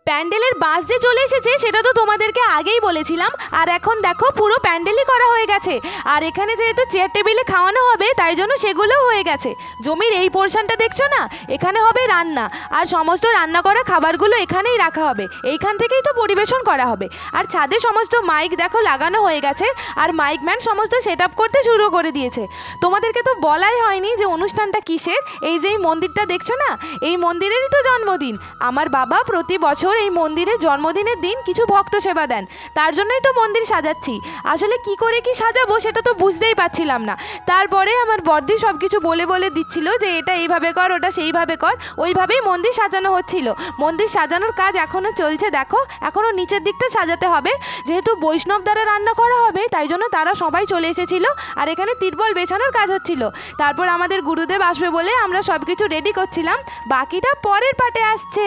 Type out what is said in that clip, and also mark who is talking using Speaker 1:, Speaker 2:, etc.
Speaker 1: প্যান্ডেলের বাস যে চলে এসেছে সেটা তো তোমাদেরকে আগেই বলেছিলাম। আর এখন দেখো পুরো প্যান্ডেলই করা হয়ে গেছে। আর এখানে যেহেতু চেয়ার টেবিলে খাওয়ানো হবে তাই জন্য সেগুলোও হয়ে গেছে। জমির এই পোর্শনটা দেখছো না, এখানে হবে রান্না। আর সমস্ত রান্না করা খাবারগুলো এখানেই রাখা হবে, এইখান থেকেই তো পরিবেশন করা হবে। আর ছাদে সমস্ত মাইক দেখো লাগানো হয়ে গেছে, আর মাইক ম্যান সমস্ত সেট আপ করতে শুরু করে দিয়েছে। তোমাদেরকে তো বলাই হয়নি যে অনুষ্ঠানটা কিসের। এই যে এই মন্দিরটা দেখছো না, এই মন্দিরেরই তো জন্মদিন। আমার বাবা প্রতি বছর এই মন্দিরে জন্মদিনের দিন কিছু ভক্ত সেবা দেন, তার জন্যই তো মন্দির সাজাচ্ছি। আসলে কি করে কি সাজাবো সেটা তো বুঝতেই পারছিলাম না। তারপরে আমার বড়দি সব কিছু বলে বলে দিচ্ছিল যে এটা এইভাবে কর, ওটা সেইভাবে কর। ওইভাবেই মন্দির সাজানো হচ্ছিল। মন্দির সাজানোর কাজ এখনও চলছে, দেখো এখনও নিচের দিকটা সাজাতে হবে। যেহেতু বৈষ্ণব দ্বারা রান্না করা হবে তাই জন্য তারা সবাই চলে এসেছিল, আর এখানে তিরপল বেছানোর কাজ হচ্ছিল। তারপর আমাদের গুরুদেব আসবে বলে আমরা সব কিছু রেডি করছিলাম, বাকিটা পরের পার্টে আসছে।